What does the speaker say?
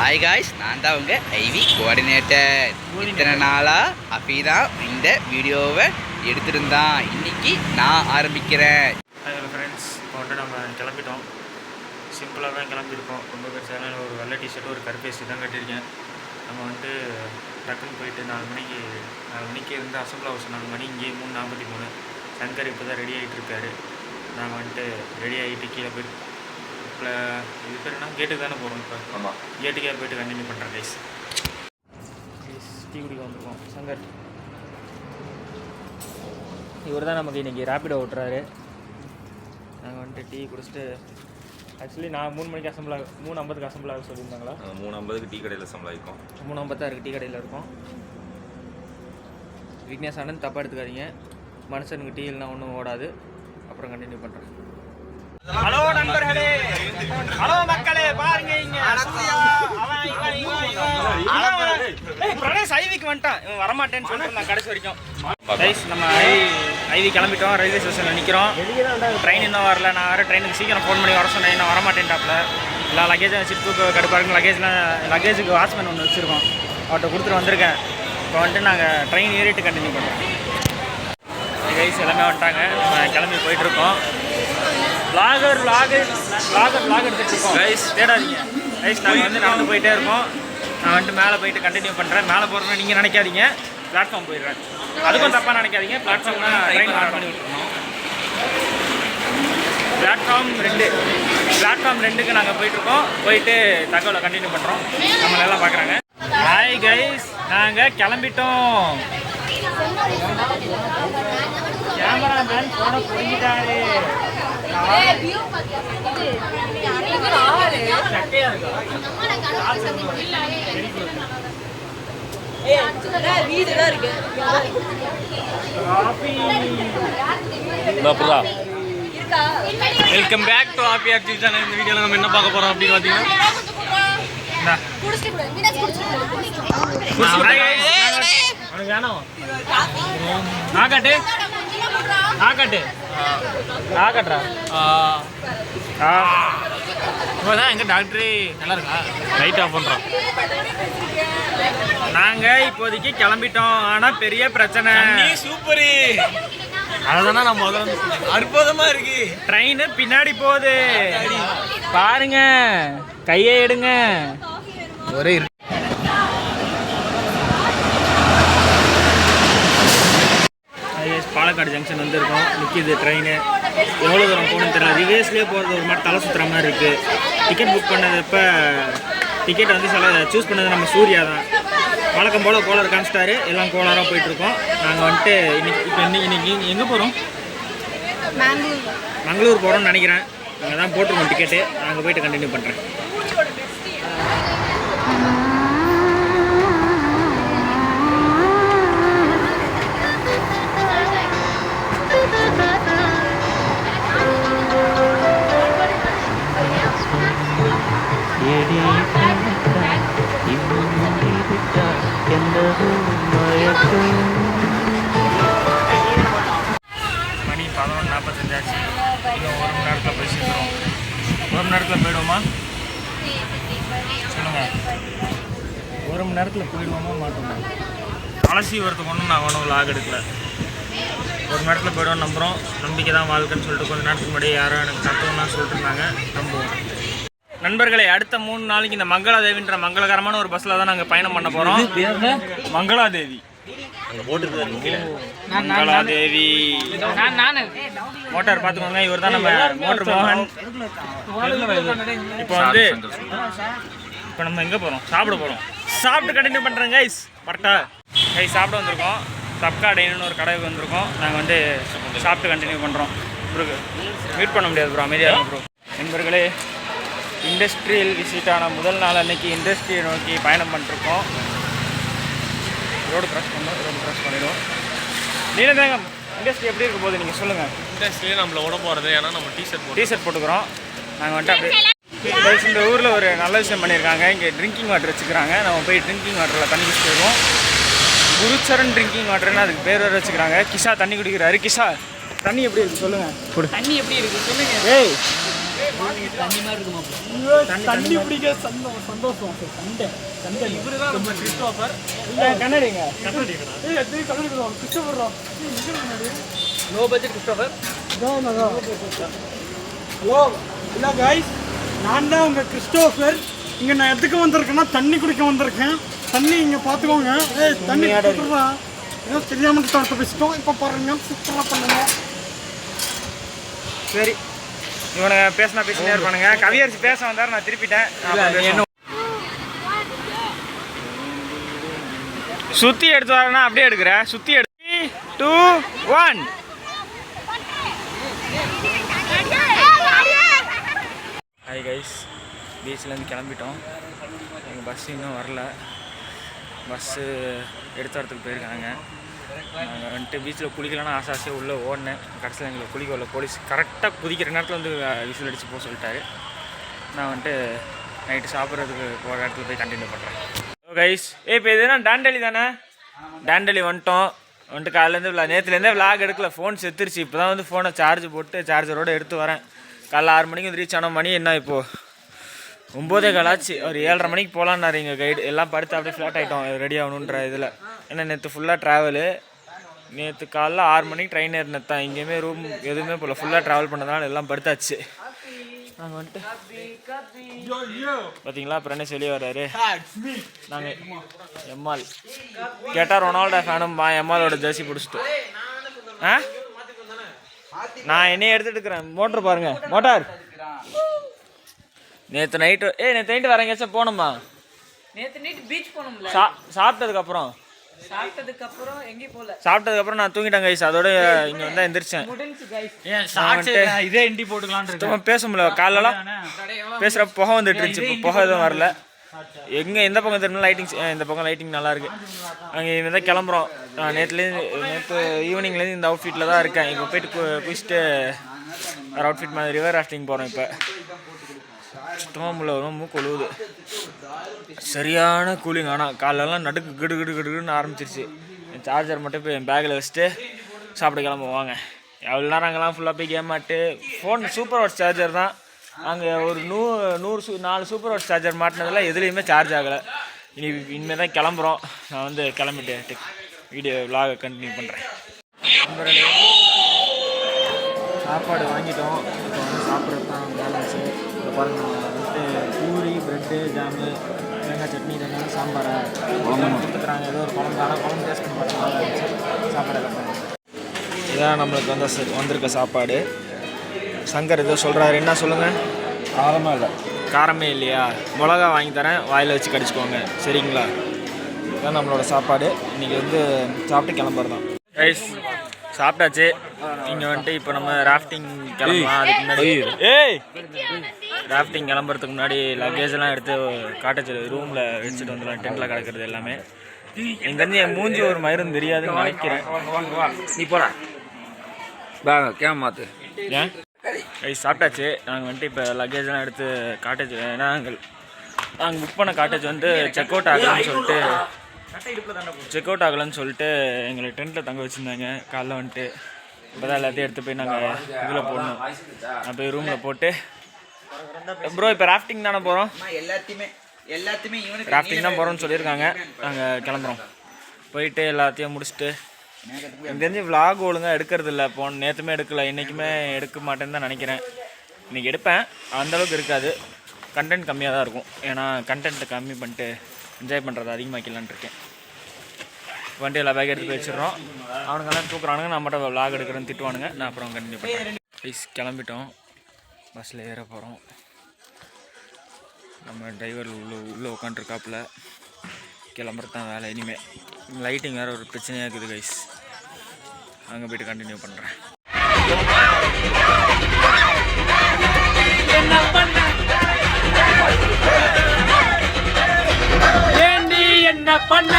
Hi guys, நான் தான் உங்கள் ஐவி கோஆர்டினேட்டர். இத்தனை நாளாக அப்படி தான் இந்த வீடியோவை எடுத்துருந்தான். இன்றைக்கி நான் ஆரம்பிக்கிறேன். ஹலோ ஃப்ரெண்ட்ஸ், இப்போ வந்துட்டு நம்ம கிளம்பிட்டோம். சிம்பிளாக தான் கிளம்பியிருக்கோம். ரொம்ப பெருசாக ஒரு வெள்ளை டிஷர்ட்டு ஒரு கருப்பேசி தான் கட்டியிருக்கேன். நம்ம வந்துட்டு டக்குன்னு போயிட்டு 4 மணிக்கு இருந்து அசம்பிள் ஹவுஸ் 4 மணி, இங்கே 3:43. சங்கர் இப்போ தான் ரெடி ஆகிட்டு இருக்காரு. நாங்கள் வந்துட்டு ரெடி ஆகிட்டு கீழே போய் இப்போ இது பேர் என்ன கேட்டுக்கு தானே போகிறோம். இப்போ ஆமாம், கேட்டுக்கே போய்ட்டு கண்டினியூ பண்ணுறேன் கைஸ். டீ குடிக்க வந்துருக்கோம். சங்கர் இவர் தான் நமக்கு இன்றைக்கி ரேப்பிடோ ஓட்டுறாரு. நாங்கள் வந்துட்டு டீ குடிச்சிட்டு, ஆக்சுவலி நான் 3 மணிக்கு அசம்பிள் 3:50 அசம்பிள் ஆக சொல்லியிருந்தாங்களா? 3:50 டீ கடையில் அசம்பிள் ஆகிருக்கோம். 3:56 டீ கடையில் இருக்கும். விக்னேஷ் ஆனந்த் தப்பாக எடுத்துக்காதீங்க, மனுஷனுக்கு டீ இல்லைனா ஒன்றும் ஓடாது. அப்புறம் கண்டினியூ பண்ணுறேன். ஹலோ நண்பர்களே, ஹலோ மக்களே, பாருங்க இங்க பிரணேஷ் ஐவிக்கு வந்துட்டான். இவன் வரமாட்டேன்னு சொல்லிட்டு நான் கடைசி வரைக்கும் கைஸ் நம்ம ஐவி கிளம்பிட்டோம். ரயில்வே ஸ்டேஷனில் நிற்கிறோம். ட்ரெயின் இன்னும் வரல. நான் வேறு ட்ரெயினுக்கு சீக்கிரம் ஃபோன் பண்ணி வர சொன்னேன். இன்னும் வரமாட்டேன்டாப்ல. எல்லா லக்கேஜும் வச்சு தூக்க கடுப்பாக இருக்கும். லக்கேஜுக்கு வாட்ச்மேன் ஒன்று வச்சுருக்கோம், அவர்கிட்ட கொடுத்துட்டு வந்திருக்கேன். இப்போ வந்துட்டு நாங்கள் ட்ரெயின் ஏறிட்டு கண்டினியூ பண்ணுறோம். கைஸ் எல்லாமே வந்துட்டாங்க. நம்ம கிளம்பி போயிட்டுருக்கோம். வ்ளாகர் எடுத்துகிட்டு இருக்கோம் கைஸ், தேடாதீங்க கைஸ். நாங்கள் வந்து நடந்து போயிட்டே இருக்கோம். நான் வந்துட்டு மேலே போயிட்டு கண்டினியூ பண்ணுறேன். மேலே போகிறோன்னா நீங்கள் நினைக்காதீங்க, பிளாட்ஃபார்ம் போயிடுறேன். அதுக்கும் தப்பாக நினைக்காதீங்க. பிளாட்ஃபார்ம்னா ட்ரெயின் ஆன் பண்ணி விட்டுருணும். பிளாட்ஃபார்ம் 2க்கு நாங்கள் போயிட்டுருக்கோம். போயிட்டு தகவலை கண்டினியூ பண்ணுறோம். நம்மளெல்லாம் பார்க்குறாங்க. ஹாய் கைஸ், நாங்கள் கிளம்பிட்டோம். கேமராமேன் போன போயிட்டாரு. வெல்கம் பேக் டு ஆபி ஆர்ஜி சேனல். இந்த வீடியோவில் நம்ம என்ன பார்க்க போகிறோம் அப்படின்னு பார்த்தீங்கன்னா, எங்க டாக்டரு நல்லா இருக்கா? லைட் ஆஃப் பண்றோம். நாங்க இப்போதைக்கு கிளம்பிட்டோம். ஆனா பெரிய பிரச்சனை. சூப்பரு, அதுதானே நான் முதல்ல அற்புதமா இருக்கு. ட்ரெயின் பின்னாடி போகுது பாருங்க, கையை எடுங்க. ஒரே பாலக்காடு ஜங்ஷன் வந்துருக்கோம். நிற்கிது ட்ரெயின். எவ்வளோ தூரம் போகணுன்னு தெரியல. ரிவேர்ஸ்லேயே போகிறது ஒரு மாதிரி தலை சுற்றுற மாதிரி இருக்குது. டிக்கெட் புக் பண்ணதப்போ டிக்கெட் வந்து சூஸ் பண்ணது நம்ம சூர்யா தான். வழக்கம் போல் கோளாறு காமிச்சிட்டாரு. எல்லாம் கோளாராக போயிட்டுருக்கோம். நாங்கள் வந்துட்டு இன்னைக்கு எங்கே போகிறோம்? மங்களூர் போகிறோம்னு நினைக்கிறேன். நாங்கள் தான் போட்டிருக்கோம் டிக்கெட்டு. நாங்கள் போயிட்டு கண்டினியூ பண்ணுறேன். மணி 11:45 ஆச்சு. இன்னும் 1 மணி நேரத்தில் போய் சேர்ந்துடும். 1 மணி நேரத்தில் போயிடுவோமா சொல்லுங்கள்? 1 மணி நேரத்தில் போயிடுவோமா மாட்டோமா? அலசி வரத்துக்கு ஒன்றும் நான் ஒன்றும் லாக் எடுக்கல. 1 மணி நேரத்தில் போய்டுவோம் நம்புகிறோம். நம்பிக்கை தான் வாழ்க்கைன்னு சொல்லிட்டு கொஞ்சம் நேரத்துக்கு முன்னாடி யாரும் எனக்கு தத்துவம்லாம் சொல்லிட்டு இருந்தாங்க. நம்புவோம். நண்பர்களே, அடுத்த 3 நாளைக்கு இந்த மங்களாதேவின்ற மங்களகரமான ஒரு பஸ்ஸில் தான் நாங்கள் பயணம் பண்ண போகிறோம். மங்களாதேவி மங்களாதேவி மோட்டார் பார்த்துக்கோங்க. இவர் தான் நம்ம மோட்டர் மோகன். இப்போ நம்ம எங்கே போகிறோம்? சாப்பிட போகிறோம். சாப்பிட்டு கண்டினியூ பண்ணுறேன் கைஸ். கரெக்டாக கைஸ் சாப்பிட வந்திருக்கோம். தப்கா டைன்னு ஒரு கடைக்கு வந்திருக்கோம். நாங்கள் வந்து சாப்பிட்டு கண்டினியூ பண்ணுறோம். ப்ரோ மீட் பண்ண முடியாது ப்ரோ, அமைதியாக இருக்கும் ப்ரோ. நண்பர்களே, இண்டஸ்ட்ரியல் விசிட்டான முதல் நாள் அன்றைக்கி இண்டஸ்ட்ரியை நோக்கி பயணம் பண்ணிருக்கோம். ரோடு கிராஸ் பண்ணிடுவோம். நீலதேங்கம் இண்டஸ்ட்ரி எப்படி இருக்க போகுது நீங்கள் சொல்லுங்கள். இண்டஸ்ட்ரியே நம்மளை ஓட போகிறது. ஏன்னா நம்ம டிஷர்ட் போட்டுக்கிறோம். நாங்கள் வந்துட்டு அப்படியே இந்த ஊரில் ஒரு நல்ல விஷயம் பண்ணியிருக்காங்க. இங்கே ட்ரிங்கிங் வாட்டர் வச்சுக்கிறாங்க. நம்ம போய் ட்ரிங்கிங் வாட்டரில் தண்ணி குடிச்சிட்டு வருவோம். குருச்சரன் ட்ரிங்கிங் வாட்டர்னு அதுக்கு பேர் வேறு வச்சுக்கிறாங்க. கிஷா தண்ணி குடிக்கிறாரு. கிஷா தண்ணி எப்படி இருக்குது சொல்லுங்கள். தண்ணி எப்படி இருக்குது சொல்லுங்கள். ஏய் தண்ணி பிடிக்க சந்தோஷம் சண்டை இவருதான் நம்ம கிறிஸ்டோபர் கண்ணாடிங்க Christopher low budget Christopher. Hello இல்லை காய்ஸ், நான் தான் உங்கள் கிறிஸ்டோபர். இங்கே நான் எதுக்கு வந்திருக்கேன்னா தண்ணி குடிக்க வந்திருக்கேன். தண்ணி இங்கே பார்த்துக்கோங்க. தண்ணி குடிக்கிறா ஏதோ தெரியாமல் தவிர்த்து பேசிட்டோம். இப்போ பாருங்க சூப்பராக பண்ணுங்க. சரி, இவனுங்க பேசினே இருப்பானுங்க. கவியரசு பேச வந்தார், நான் திருப்பிட்டேன். சுற்றி எடுத்து வரேன்னா அப்படியே எடுக்கிறேன். சுற்றி எடுத்து 3, 2, 1. ஹாய் கைஸ், பீச்லேருந்து கிளம்பிட்டோம். எங்கள் பஸ் இன்னும் வரல. பஸ்ஸு எடுத்த இடத்துக்கு போயிருக்காங்க. நாங்கள் வந்துட்டு பீச்சில் குளிக்கலான்னு ஆசையாக உள்ளே ஓடினேன். கடைசியில் எங்களை குளிக்க வரல. போலீஸ் கரெக்டாக குதிக்கிற நேரத்தில் வந்து விசில் அடித்து போக சொல்லிட்டாரு. நான் வந்துட்டு நைட்டு சாப்பிட்றதுக்கு போகிற இடத்துல போய் கண்டினியூ பண்ணுறேன். ஓ கைஸ், இப்போ இதுனா டாண்டலி தானே? டாண்டலி வந்துட்டு காலையிலேருந்து நேற்றுலேருந்தே விளாக் எடுக்கல. ஃபோன் செத்துருச்சு. இப்போ தான் வந்து ஃபோனை சார்ஜ் போட்டு சார்ஜரோடு எடுத்து வரேன். காலைல 6 மணிக்கு வந்து ரீச் ஆன மணி என்ன இப்போது 9:15 ஆச்சு. ஒரு 7:30 மணிக்கு போகலான்னாரு எங்கள் கைடு. எல்லாம் படுத்து அப்படியே ஃப்ளாட் ஆகிட்டோம் ரெடி ஆகணுன்ற இதில். ஏன்னா நேற்று ஃபுல்லாக ட்ராவலு. நேற்று காலைல 6 மணிக்கு ட்ரெயின் ஏறினதான். எங்கேயுமே ரூம் எதுவுமே போகல. ஃபுல்லாக ட்ராவல் பண்ணதுனால எல்லாம் படுத்தாச்சு. நாங்கள் வந்துட்டு பார்த்தீங்களா, அப்புறம் என்ன சொல்லி வர்றாரு. நாங்கள் எம்மாள் கேட்டால் ரொனால்டோ ஃபேனும் எம்மாலோட ஜெர்சி பிடிச்சிட்டு. நான் என்னையே எடுத்துட்டு இருக்கிறேன். மோட்டர் பாருங்க, மோட்டார். நேற்று நைட்டு வர எங்கேயாச்சும் போனோமா? நேத்து நைட் பீச் போனோம்ல. சாப்பிட்டதுக்கப்புறம் எங்கேயும் போகல. சாப்பிட்டதுக்கப்புறம் நான் தூங்கிட்டேன் கைஸ். அதோட இங்கே வந்தால் எந்திரிச்சேன். இதே இண்டி போட்டுக்கலாம் பேச முடியல. காலெல்லாம் பேசுகிற புகை வந்துட்டு இருந்துச்சு. இப்போ புகை எதுவும் வரல. எங்கே எந்த பக்கம் தெரியும் லைட்டிங். இந்த பக்கம் லைட்டிங் நல்லாயிருக்கு. அங்கே இவன் தான் கிளம்புறோம். நான் நேற்று ஈவினிங்லேருந்து இந்த அவுட்ஃபிட்டில் தான் இருக்கேன். இப்போ போயிட்டு குளிச்சுட்டு வேறு அவுட்ஃபிட் மாதிரி ரிவர் ராஃப்டிங் போகிறோம். இப்போ சுத்தமாக முள்ள வரும், மூக்கு கொழுவுது. சரியான கூலிங். ஆனால் காலெல்லாம் நடுக்கு கிடுன்னு ஆரம்பிச்சிருச்சு. என் சார்ஜர் மட்டும் இப்போ என் பேக்கில் வச்சுட்டு சாப்பிட கிளம்புவாங்க. எவ்வளோ நேரம் அங்கெல்லாம் ஃபுல்லாக போய் கேம் ஆட்டு. ஃபோன் சூப்பர் வாட்ச் சார்ஜர் தான். அங்கே ஒரு 4 சூப்பர் வாட்ச் சார்ஜர் மாட்டினதில் எதுலேயுமே சார்ஜ் ஆகலை. இனிமேல் தான் கிளம்புறோம். நான் வந்து கிளம்பிட்டு வீடியோ விலாகை கண்டினியூ பண்ணுறேன். சாப்பாடு வாங்கிட்டோம். இப்போ வந்து சாப்பிட்றது தான் பேலன்ஸு. இப்போ பாருங்கள், வந்துட்டு பூரி, ப்ரெட்டு, ஜாமு, தேங்காய் சட்னி, இதெல்லாம் சாம்பாரை கொடுத்துக்குறாங்க. ஏதோ ஒரு குழம்பு. ஆனால் குழம்பு டேஸ்ட் பண்ணி பார்த்தா சாப்பாடு எல்லாம் இதான் நம்மளுக்கு வந்திருக்க சாப்பாடு. சங்கர் ஏதோ சொல்கிறாரு. என்ன சொல்லுங்கள்? காரமே இல்லையா? மிளகா வாங்கி தரேன், வாயில் வச்சு கடிச்சிக்கோங்க, சரிங்களா? இதுதான் நம்மளோட சாப்பாடு. இன்றைக்கி வந்து சாப்பிட்டு கிளம்புறது தான் ரைஸ். சாப்பிட்டாச்சு. இங்கே வந்துட்டு இப்போ நம்ம ராஃப்டிங் கிளம்பலாம். அதுக்கு முன்னாடி ராஃப்டிங் கிளம்புறதுக்கு முன்னாடி லக்கேஜெல்லாம் எடுத்து காட்டேஜ் ரூமில் வச்சுட்டு வந்துடலாம். டென்ட்டில் கிடக்கிறது எல்லாமே. இங்கேருந்து என் மூஞ்சி ஒரு மயிரும் தெரியாதுன்னு நினைக்கிறேன். நீ போடா கேம் மாற்று. ஏன் சாப்பிட்டாச்சு. நாங்கள் வந்துட்டு இப்போ லக்கேஜெலாம் எடுத்து காட்டேஜ், நாங்கள் புக் பண்ண காட்டேஜ் வந்து செக் அவுட் ஆகலைன்னு சொல்லிட்டு எங்களை டென்ட்டில் தங்க வச்சுருந்தாங்க. காலைல வந்துட்டு இப்போ தான் எல்லாத்தையும் எடுத்து போய் நாங்கள் இதில் போடணும். நான் போய் ரூமில் போட்டு ப்ரோ இப்போ ராஃப்டிங் தானே போகிறோம். எல்லாத்தையுமே ராஃப்டிங் தான் போகிறோம்னு சொல்லியிருக்காங்க. நாங்கள் கிளம்புறோம். போயிட்டு எல்லாத்தையும் முடிச்சுட்டு எனக்கு தெரிஞ்சு விலாக் ஒழுங்காக எடுக்கிறது இல்லை. நேற்றுமே எடுக்கலை, இன்றைக்குமே எடுக்க மாட்டேன்னு தான் நினைக்கிறேன். இன்றைக்கி எடுப்பேன், அந்தளவுக்கு இருக்காது. கண்டென்ட் கம்மியாக தான் இருக்கும். ஏன்னா கண்டென்ட்டை கம்மி பண்ணிட்டு என்ஜாய் பண்ணுறது அதிகமாக்கலான் இருக்கேன். வண்டி எல்லா பேக் எடுத்து வச்சிடுறோம். அவனுங்கெல்லாம் தூக்குறானுங்க, நான் மட்டும் விலாக் எடுக்கிறேன்னு திட்டுவானுங்க. நான் அப்புறம் கண்டினியூ பண்ணுறேன். ப்ளீஸ் கிளம்பிட்டோம். பஸ்ஸில் ஏற போகிறோம். நம்ம டிரைவர் உள்ளே உட்காந்துருக்காப்புல. கிளம்புறது தான் வேலை. இனிமேல் லைட்டிங் வேறு ஒரு பிரச்சனையாக இருக்குது கைஸ். அங்கே போய்ட்டு கண்டினியூ பண்ணுறேன். என்ன பண்ண